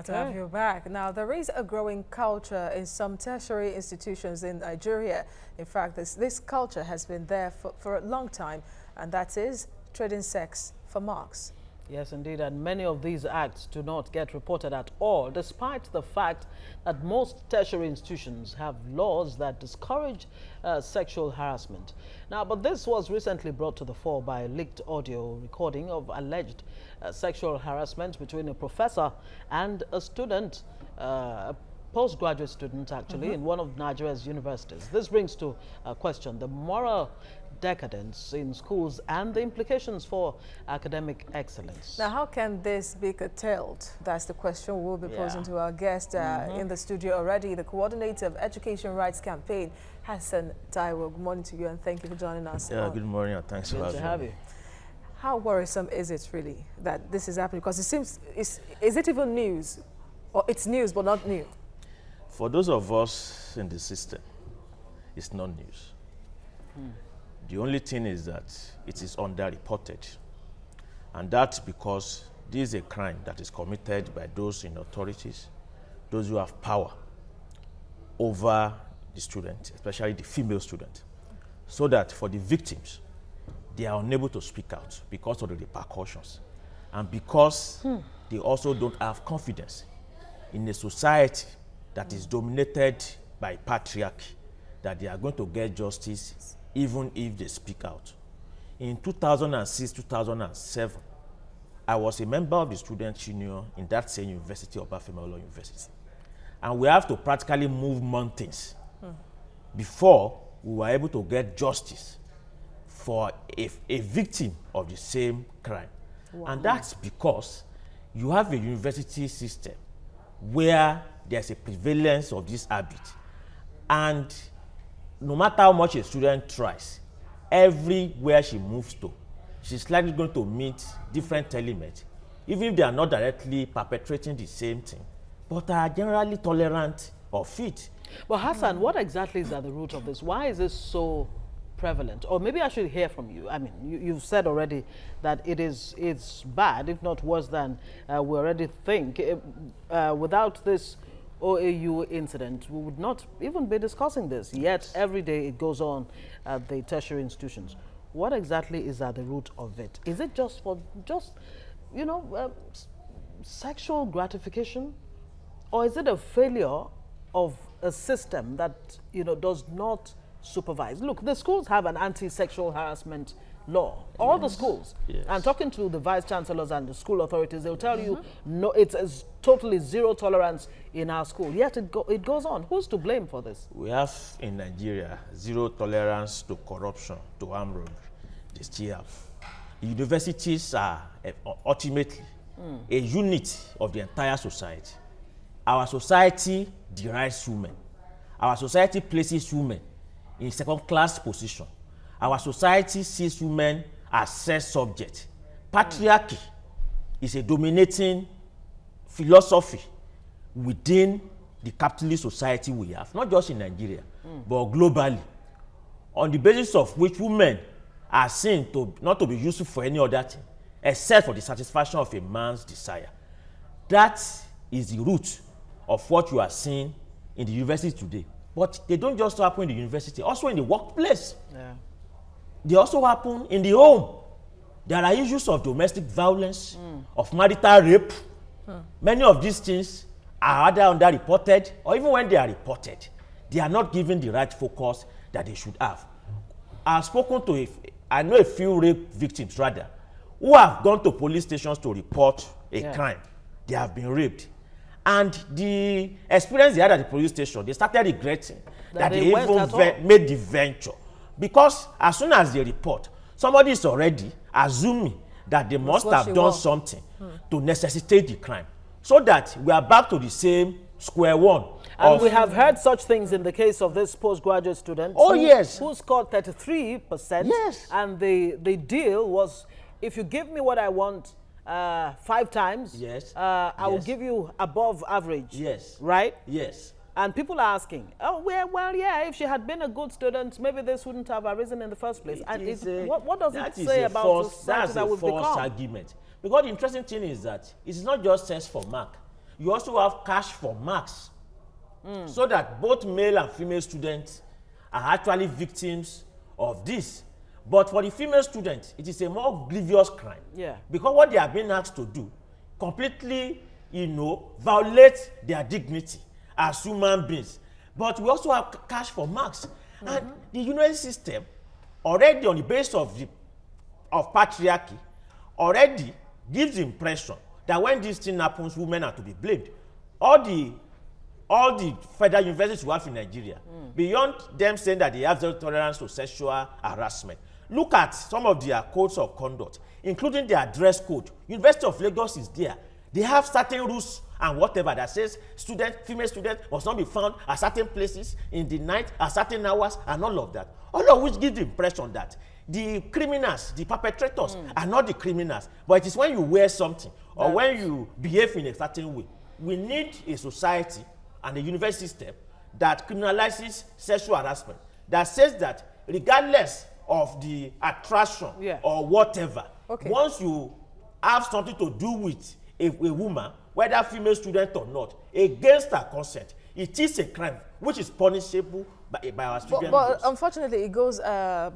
Glad to have you back. Now, there is a growing culture in some tertiary institutions in Nigeria. In fact, this culture has been there for a long time, and that is trading sex for marks. Yes, indeed, and many of these acts do not get reported at all, despite the fact that most tertiary institutions have laws that discourage sexual harassment. Now, but this was recently brought to the fore by a leaked audio recording of alleged sexual harassment between a professor and a student, a postgraduate student actually, in one of Nigeria's universities. This brings to question the moral decadence in schools and the implications for academic excellence. Now, how can this be curtailed? That's the question we'll be posing to our guest in the studio already, the coordinator of Education Rights Campaign, Hassan Taiwo. Good morning to you, and thank you for joining us. Yeah, good morning, and thanks for having me. How worrisome is it really that this is happening? Because it seems, is it even news? Or it's news, but not new? For those of us in the system, it's not news. The only thing is that it is underreported. And that's because this is a crime that is committed by those in authorities, those who have power over the student, especially the female student, so that for the victims, they are unable to speak out because of the repercussions. And because they also don't have confidence in a society that is dominated by patriarchy, that they are going to get justice even if they speak out. In 2006, 2007, I was a member of the student union in that same university, Obafemi University. And we have to practically move mountains before we were able to get justice for a victim of the same crime. Wow. And that's because you have a university system where there's a prevalence of this habit. And no matter how much a student tries, everywhere she moves to, she's likely going to meet different elements, even if they are not directly perpetrating the same thing, but are generally tolerant of it. But Hassan, what exactly is at the root of this? Why is this so prevalent? Or maybe I should hear from you. I mean, you've said already that it's bad, if not worse than we already think. Without this OAU incident, we would not even be discussing this. Yet every day it goes on at the tertiary institutions. What exactly is at the root of it? Is it just you know, sexual gratification, or is it a failure of a system that, you know, does not supervise? Look, the schools have an anti-sexual harassment law. All the schools. Yes. And talking to the vice chancellors and the school authorities, they'll tell you, no, it's totally zero tolerance in our school. Yet it goes on. Who's to blame for this? We have in Nigeria zero tolerance to corruption, to armed robbery. They still have. The universities are ultimately a unit of the entire society. Our society derides women. Our society places women in second-class position. Our society sees women as sex subjects. Patriarchy is a dominating philosophy within the capitalist society we have, not just in Nigeria, but globally, on the basis of which women are seen not to be useful for any other thing, except for the satisfaction of a man's desire. That is the root of what you are seeing in the university today. But they don't just happen in the university, also in the workplace. Yeah. They also happen in the home. There are issues of domestic violence, of marital rape. Many of these things are either underreported, or even when they are reported, they are not given the right focus that they should have. I've spoken to, I know a few rape victims rather, who have gone to police stations to report a crime. They have been raped. And the experience they had at the police station, they started regretting that they even made the venture. Because as soon as they report, somebody is already assuming that they must have done something to necessitate the crime. So that we are back to the same square one. And we have heard such things in the case of this postgraduate student. Who scored 33%. Yes. And the deal was, if you give me what I want 5 times, I will give you above average. Yes. Right? Yes. And people are asking, oh, well, yeah, if she had been a good student, maybe this wouldn't have arisen in the first place. What does it say about society that we've become? That's a false argument. Because the interesting thing is that it's not just sex for mark. you also have cash for marks, so that both male and female students are actually victims of this. But for the female students, it is a more grievous crime. Yeah. Because what they are being asked to do completely, violate their dignity as human beings. But we also have cash for marks. And the university system, already on the basis of patriarchy, already gives the impression that when this thing happens, women are to be blamed. All the federal universities we have in Nigeria, beyond them saying that they have zero tolerance to sexual harassment, look at some of their codes of conduct, including their dress code. University of Lagos is there. They have certain rules and whatever that says female students must not be found at certain places in the night at certain hours and all of that. All of which gives the impression that the criminals, the perpetrators are not the criminals, but it is when you wear something or when you behave in a certain way. We need a society and a university system that criminalizes sexual harassment, that says that regardless of the attraction or whatever, once you have something to do with a woman, whether female student or not, against her consent, it is a crime which is punishable by our students. But unfortunately, it goes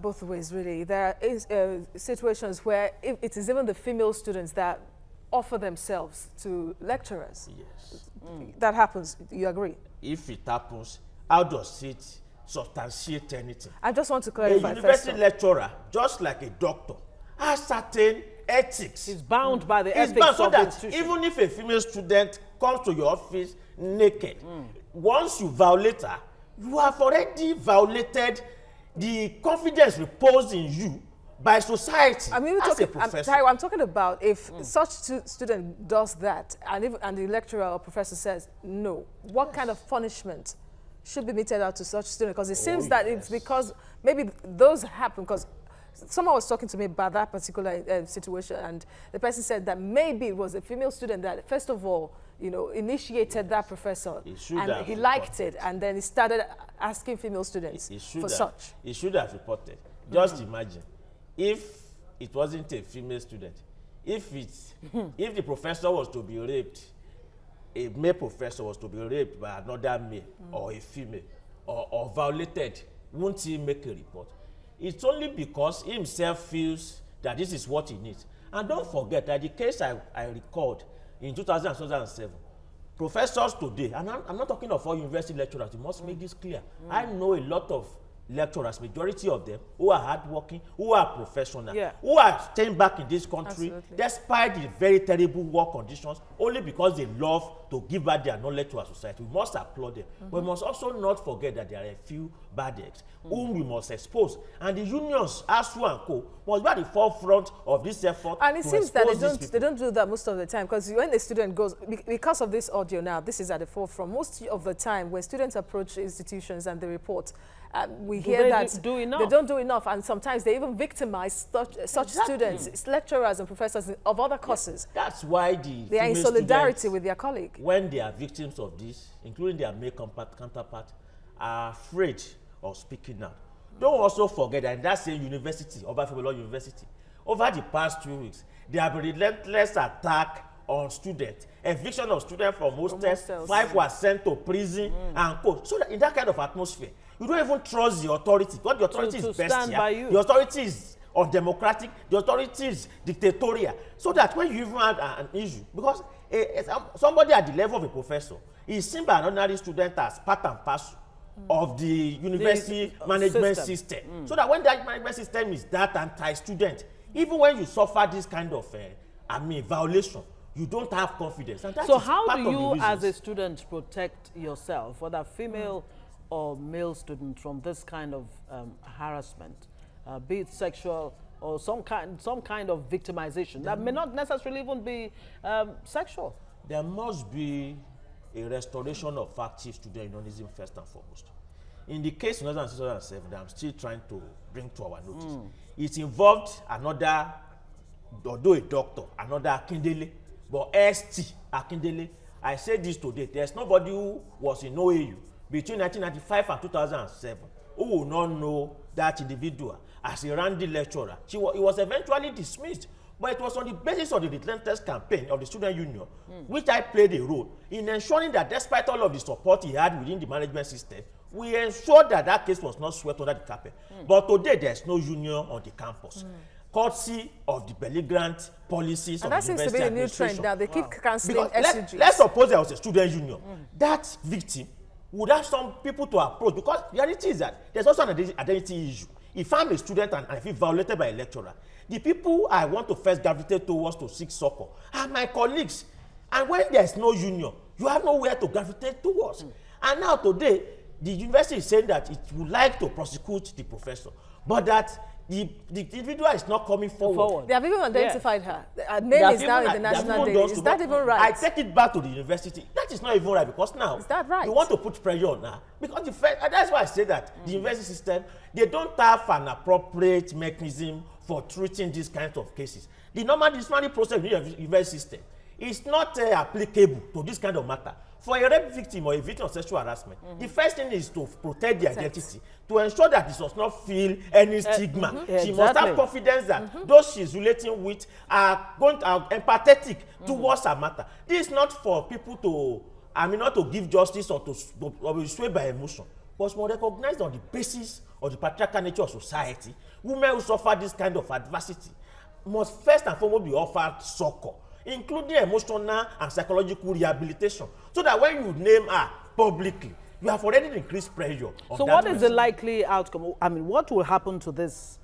both ways, really. There is situations where it is even the female students that offer themselves to lecturers. Yes. That happens. You agree? If it happens, how does it substantiate anything? I just want to clarify. A university lecturer, just like a doctor, has certain ethics. He's bound by the ethics so of the that institution. even if a female student comes to your office naked, once you violate her, you have already violated the confidence reposed in you by society. I mean, I'm talking about if such student does that, and the lecturer or professor says no, what kind of punishment should be meted out to such student? Because it seems that it's because maybe those happen because someone was talking to me about that particular situation, and the person said that maybe it was a female student that first of all, initiated that professor, and he liked it, and then he started asking female students for such. He should have reported. Just imagine if it wasn't a female student, if the professor was to be raped, a male professor was to be raped by another male or a female or violated, won't he make a report? It's only because he himself feels that this is what he needs. And don't forget that the case I recalled in 2007, professors today, and I'm not talking of all university lecturers, you must make this clear. I know a lot of lecturers, majority of them, who are hardworking, who are professional, who are staying back in this country despite the very terrible work conditions, only because they love to give back their knowledge to our society. We must applaud them. But we must also not forget that there are a few bad eggs whom we must expose. And the unions, ASU and Co., must be at the forefront of this effort. And it seems that they don't do that most of the time, because when a student goes, because of this audio now, this is at the forefront. Most of the time when students approach institutions and they report, we hear that they don't do enough, and sometimes they even victimize such students, lecturers and professors of other courses. That's why they are in solidarity with their colleague. When they are victims of this, including their male counterpart, are afraid of speaking out. Don't also forget that in that same university, Obafemi University, over the past 2 weeks, there have been relentless attack on students, eviction of students from hostels, 5 were sent to prison and co. So that in that kind of atmosphere, you don't even trust the authority. Because the authority is bestial, the authority is undemocratic, the authority is dictatorial. So that when you even have an issue, because somebody at the level of a professor is seen by an ordinary student as part and parcel of the university management system. So that when that management system is that anti-student, even when you suffer this kind of violation, you don't have confidence. And that so how do you as a student protect yourself, whether female or male student, from this kind of harassment, be it sexual or some kind of victimization that may not necessarily even be sexual? There must be a restoration of active student unionism first and foremost. In the case of 2007 that I'm still trying to bring to our notice, it involved another, although a doctor, another Akindele, but ST Akindele. I said this today, there's nobody who was in OAU between 1995 and 2007 who will not know that individual as a Randy lecturer. He was eventually dismissed But it was on the basis of the relentless campaign of the student union, which I played a role in ensuring that despite all of the support he had within the management system, we ensured that that case was not swept under the carpet. But today, there's no union on the campus. Courtesy of the belligerent policies of the university administration. And that seems to be a new trend now. They keep cancelling SUGs. Let's suppose there was a student union. That victim would have some people to approach, because the reality is that there's also an identity issue. If I'm a student and I feel violated by a lecturer, the people I want to first gravitate towards to seek succor are my colleagues. And when there's no union, you have nowhere to gravitate towards. And now today, the university is saying that it would like to prosecute the professor, but that the individual is not coming forward. They have even identified her. Her name is now in the national day. Is that even right? I take it back to the university. That is not even right, because now is that right? You want to put pressure on her, because that's why I say that the university system, they don't have an appropriate mechanism for treating these kinds of cases. The normal disciplinary process in the university system is not applicable to this kind of matter. For a rape victim or a victim of sexual harassment, the first thing is to protect the identity, to ensure that she does not feel any stigma. She must have confidence that those she's relating with are empathetic towards her matter. This is not for people to, not to give justice or to be swayed by emotion, but more recognized on the basis of the patriarchal nature of society. Women who suffer this kind of adversity must first and foremost be offered succor, including emotional and psychological rehabilitation, so that when you name her publicly, you have already increased pressure. So what is the likely outcome? I mean, what will happen to this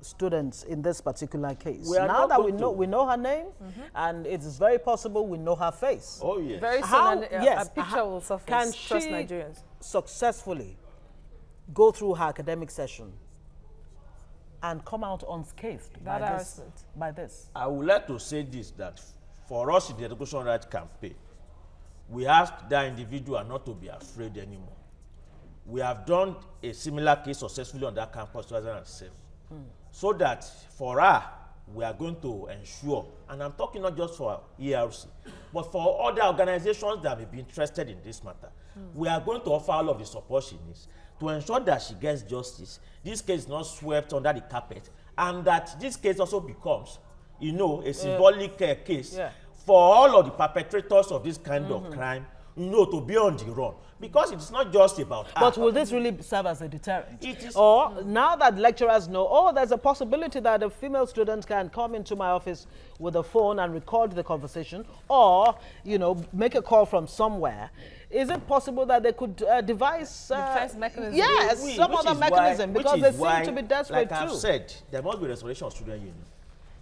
students in this particular case? Now that we know her name, and it is very possible we know her face. Oh yes. Very soon, a picture will surface. Can she successfully go through her academic session and come out unscathed by this? I would like to say this, that for us in the Education Rights Campaign, we ask that individual not to be afraid anymore. We have done a similar case successfully on that campus in 2007. So that for her, we are going to ensure, and I'm talking not just for ERC, but for other organizations that may be interested in this matter, we are going to offer all of the support she needs to ensure that she gets justice. This case is not swept under the carpet, and that this case also becomes, a symbolic case for all of the perpetrators of this kind of crime, to be on the run. Because it's not just about her. But will this really serve as a deterrent? It is. Or now that lecturers know, there's a possibility that a female student can come into my office with a phone and record the conversation, or, make a call from somewhere, is it possible that they could devise defense mechanism? Yes, some other mechanism, because they seem to be desperate too. Like I've said, there must be restoration of student union.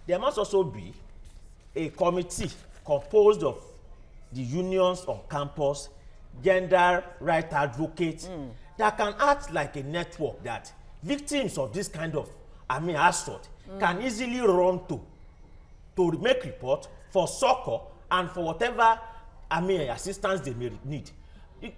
There must also be a committee composed of the unions on campus, gender right advocates, that can act like a network that victims of this kind of assault can easily run to make report for succor and for whatever assistance they may need.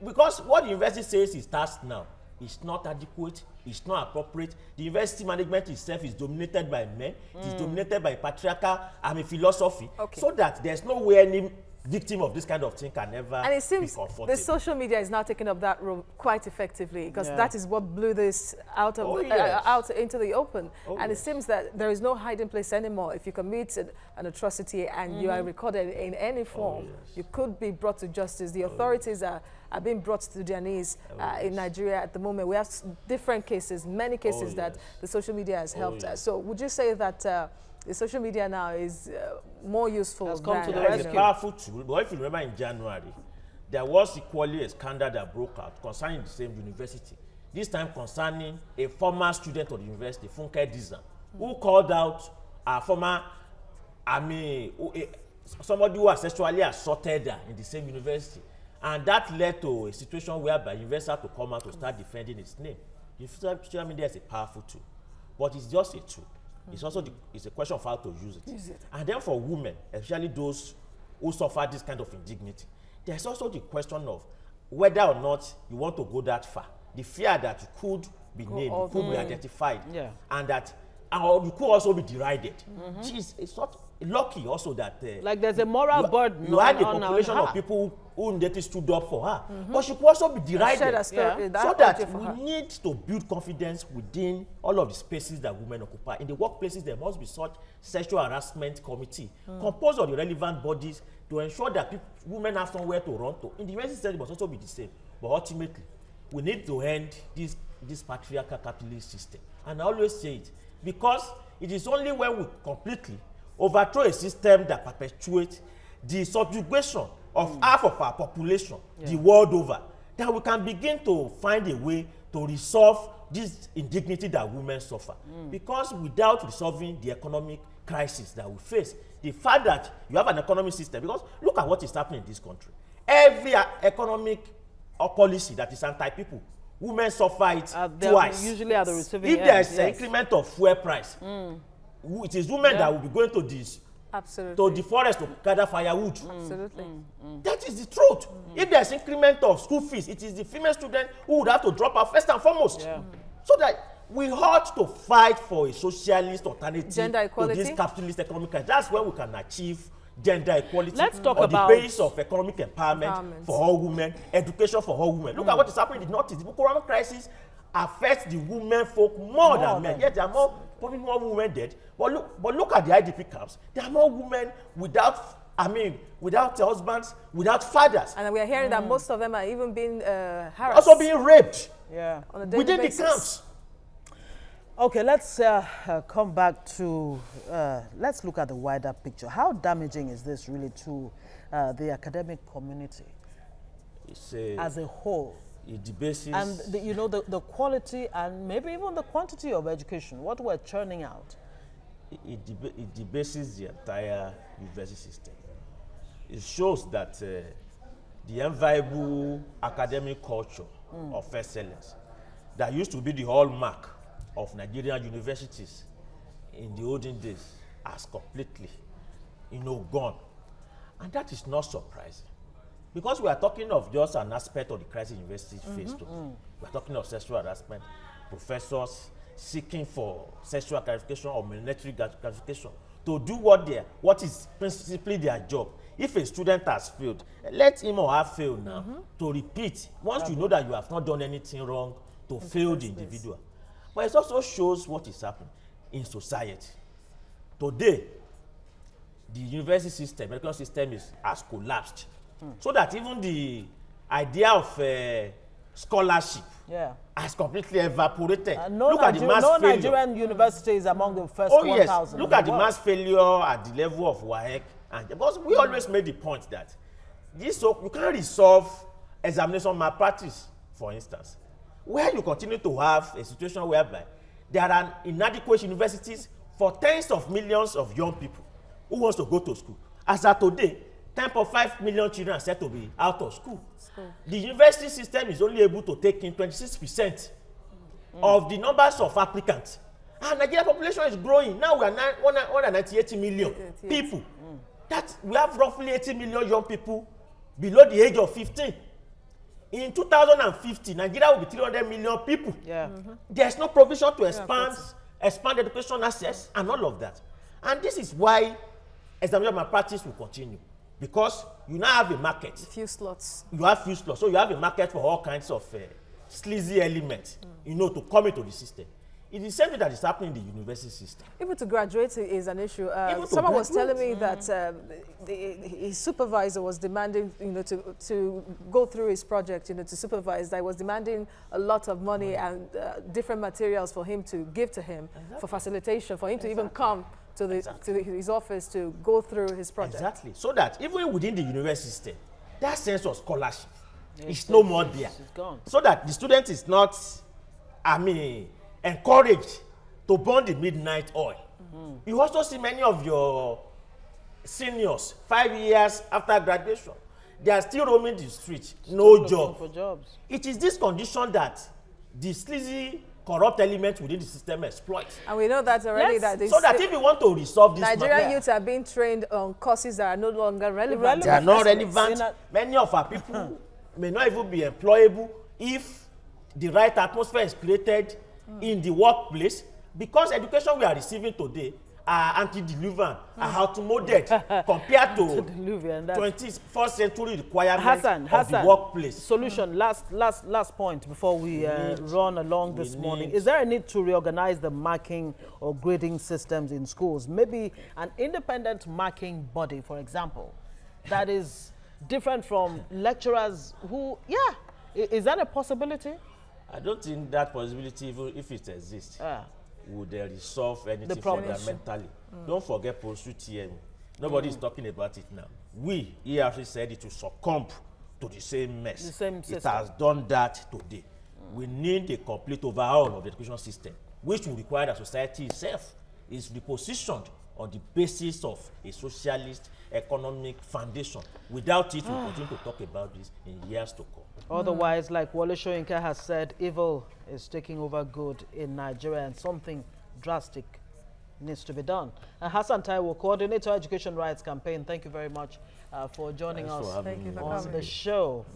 Because what the university says is tasked now is not adequate, it's not appropriate. The university management itself is dominated by men, it is dominated by patriarchal philosophy, so that there's no way any victim of this kind of thing can never and it seems be comfortable. The social media is now taking up that role quite effectively, because that is what blew this out of out into the open. And it seems that there is no hiding place anymore. If you commit an atrocity and you are recorded in any form, you could be brought to justice. The authorities are being brought to their knees in Nigeria at the moment. We have different cases, many cases that the social media has helped. So would you say that the social media now is more useful than it's a powerful tool? But if you remember, in January, there was equally a scandal that broke out concerning the same university. This time concerning a former student of the university, Funke Dizan, who called out a former, somebody who was sexually assaulted her in the same university. And that led to a situation whereby the university had to come out to start defending its name. The social media is a powerful tool, but it's just a tool. It's also it's a question of how to use it. And then for women, especially those who suffer this kind of indignity, there's also the question of whether or not you want to go that far. The fear that you could be named, you could be identified, and that you could also be derided. It's not lucky also that like there's a moral burden. You had a population of people who indeed stood up for her. But she could also be derided. So that we need to build confidence within all of the spaces that women occupy. In the workplaces, there must be such sexual harassment committee composed of the relevant bodies to ensure that women have somewhere to run to. In the university system, it must also be the same. But ultimately, we need to end this patriarchal capitalist system. And I always say it, because it is only when we completely overthrow a system that perpetuates the subjugation of half of our population the world over, that we can begin to find a way to resolve this indignity that women suffer. Because without resolving the economic crisis that we face, the fact that you have an economic system, because look at what is happening in this country. Every economic policy that is anti-people, women suffer it twice. Usually at the receiving end. If there is an increment of fuel price, it is women that will be going to this to the forest to gather firewood. Absolutely. That is the truth. If there is increment of school fees, it is the female student who would have to drop out first and foremost. So that we ought to fight for a socialist alternative to this capitalist economic crisis. That's when we can achieve gender equality. Let's talk about the base of economic empowerment for all women, education for all women. Look at what is happening in the Northeast. The economic crisis affects the women folk more than men. Yet there are probably more women dead. But look at the IDP camps. There are more women without husbands, without fathers. And we are hearing that most of them are even being harassed. Also being raped on a daily within basis. the camps. Okay, let's come back to, let's look at the wider picture. How damaging is this really to the academic community as a whole? It debases. And the quality and maybe even the quantity of education, what we're churning out. It debases the entire university system. It shows that the enviable academic culture of excellence that used to be the hallmark of Nigerian universities in the olden days has completely, gone. And that is not surprising. Because we are talking of just an aspect of the crisis universities face today. We are talking of sexual harassment, professors seeking for sexual gratification or monetary gratification to do what is principally their job. If a student has failed, let him or her fail now to repeat. Once you know that you have not done anything wrong, to fail the individual. But it also shows what is happening in society. Today, the university system, education system has collapsed. So that even the idea of scholarship has completely evaporated. Look at the mass failure. Nigerian university is among the first 1,000. Look at the mass failure at the level of WAEC. And because we always made the point that you can't resolve examination malpractice, for instance, where you continue to have a situation whereby there are inadequate universities for tens of millions of young people who wants to go to school. As of today, 10.5 million children are said to be out of school. The university system is only able to take in 26% of the numbers of applicants. And Nigerian population is growing. Now we are 198 million people. That we have roughly 80 million young people below the age of 15. In 2050, Nigeria will be 300 million people. There's no provision to expand education access and all of that. And this is why examination malpractice will continue. Because you now have a market. Few slots. You have few slots. So you have a market for all kinds of sleazy elements, to come into the system. It is something that is happening in the university system. Even to graduate is an issue. Someone was telling me that his supervisor was demanding, to go through his project, to supervise. That was demanding a lot of money and different materials for him to give to him for facilitation, for him to even come to his office to go through his project. Exactly. So that even within the university system, that sense of scholarship is no more there. It's gone. So that the student is not, encouraged to burn the midnight oil. You also see many of your seniors, 5 years after graduation, they are still roaming the street, no job. For jobs. It is this condition that the sleazy, corrupt element within the system exploits. And we know that already. So that if you want to resolve this Nigerian youths are being trained on courses that are no longer relevant. They are not relevant. Many of our people may not even be employable if the right atmosphere is created in the workplace, because education we are receiving today are antediluvian, are outmoded compared to Antediluvian, that's 21st century requirements Hassan, of the workplace. Solution, last point before we run along this morning. Is there a need to reorganize the marking or grading systems in schools? Maybe an independent marking body, for example, that is different from lecturers who, is that a possibility? I don't think that possibility, even if it exists, would resolve anything fundamentally. Don't forget pursuit TM. Nobody is talking about it now. We, ERC, said it to succumb to the same mess. The same system. It has done that today. We need a complete overhaul of the education system, which will require that society itself is repositioned on the basis of a socialist economic foundation. Without it, we'll continue to talk about this in years to come. Otherwise, like Wole Soyinka has said, evil is taking over good in Nigeria and something drastic needs to be done. Hassan Taiwo, Coordinator Education Rights Campaign, thank you very much for joining us Thank you for on coming. the show.